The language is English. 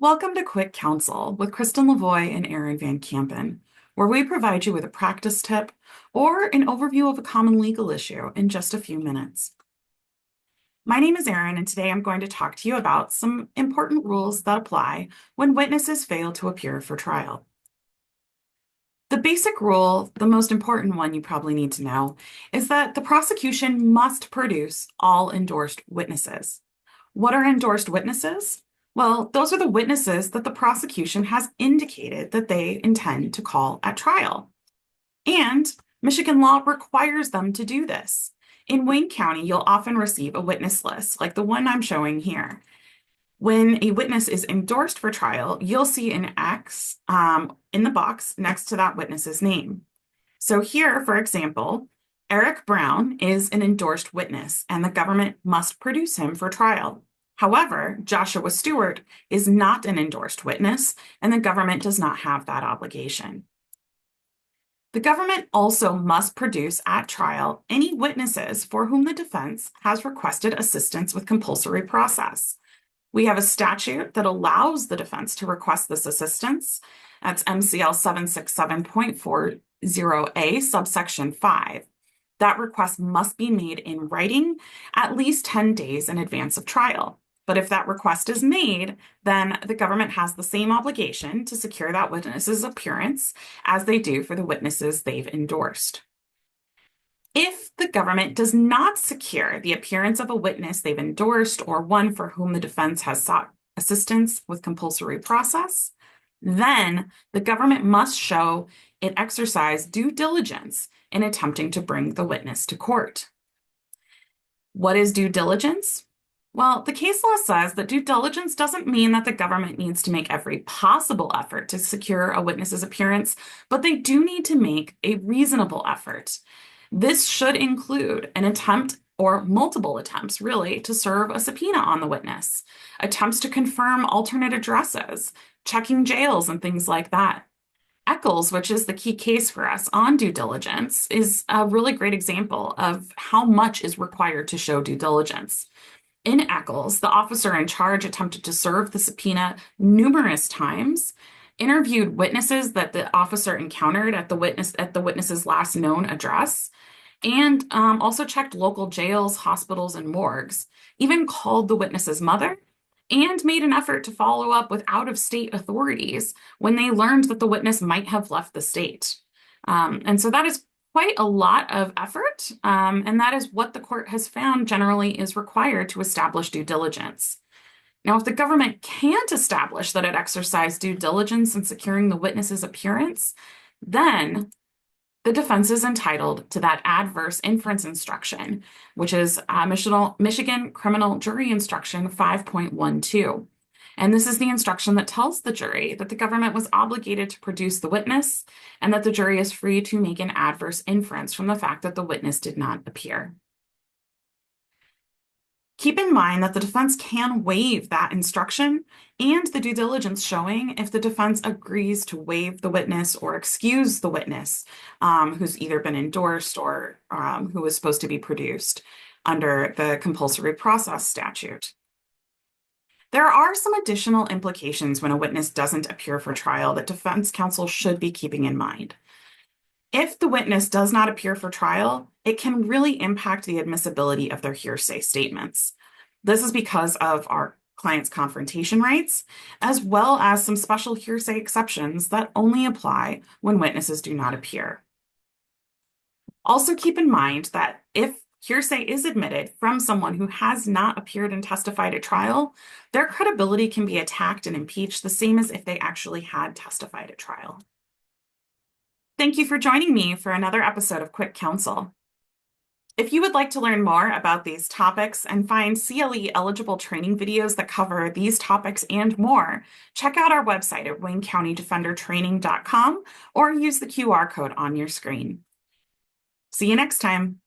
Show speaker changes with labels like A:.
A: Welcome to Quick Counsel with Kristen Lavoie and Erin Van Kampen, where we provide you with a practice tip or an overview of a common legal issue in just a few minutes. My name is Erin, and today I'm going to talk to you about some important rules that apply when witnesses fail to appear for trial. The basic rule, the most important one you probably need to know, is that the prosecution must produce all endorsed witnesses. What are endorsed witnesses? Well, those are the witnesses that the prosecution has indicated that they intend to call at trial. And Michigan law requires them to do this. In Wayne County, you'll often receive a witness list, like the one I'm showing here. When a witness is endorsed for trial, you'll see an X in the box next to that witness's name. So here, for example, Eric Brown is an endorsed witness, and the government must produce him for trial. However, Joshua Stewart is not an endorsed witness, and the government does not have that obligation. The government also must produce at trial any witnesses for whom the defense has requested assistance with compulsory process. We have a statute that allows the defense to request this assistance. That's MCL 767.40A, subsection 5. That request must be made in writing at least 10 days in advance of trial. But if that request is made, then the government has the same obligation to secure that witness's appearance as they do for the witnesses they've endorsed. If the government does not secure the appearance of a witness they've endorsed or one for whom the defense has sought assistance with compulsory process, then the government must show it exercised due diligence in attempting to bring the witness to court. What is due diligence? Well, the case law says that due diligence doesn't mean that the government needs to make every possible effort to secure a witness's appearance, but they do need to make a reasonable effort. This should include an attempt or multiple attempts, really, to serve a subpoena on the witness, attempts to confirm alternate addresses, checking jails, and things like that. Eccles, which is the key case for us on due diligence, is a really great example of how much is required to show due diligence. In Eccles, the officer in charge attempted to serve the subpoena numerous times, interviewed witnesses that the officer encountered at the witness's last known address, and also checked local jails, hospitals, and morgues, even called the witness's mother, and made an effort to follow up with out-of-state authorities when they learned that the witness might have left the state. And so that is quite a lot of effort, and that is what the court has found generally is required to establish due diligence. Now, if the government can't establish that it exercised due diligence in securing the witness's appearance, then the defense is entitled to that adverse inference instruction, which is Michigan Criminal Jury Instruction 5.12. And this is the instruction that tells the jury that the government was obligated to produce the witness and that the jury is free to make an adverse inference from the fact that the witness did not appear. Keep in mind that the defense can waive that instruction and the due diligence showing if the defense agrees to waive the witness or excuse the witness who's either been endorsed or who is supposed to be produced under the compulsory process statute. There are some additional implications when a witness doesn't appear for trial that defense counsel should be keeping in mind. If the witness does not appear for trial, it can really impact the admissibility of their hearsay statements. This is because of our client's confrontation rights, as well as some special hearsay exceptions that only apply when witnesses do not appear. Also keep in mind that if hearsay is admitted from someone who has not appeared and testified at trial, their credibility can be attacked and impeached the same as if they actually had testified at trial. Thank you for joining me for another episode of Quick Counsel. If you would like to learn more about these topics and find CLE eligible training videos that cover these topics and more, check out our website at WayneCountyDefenderTraining.com or use the QR code on your screen. See you next time.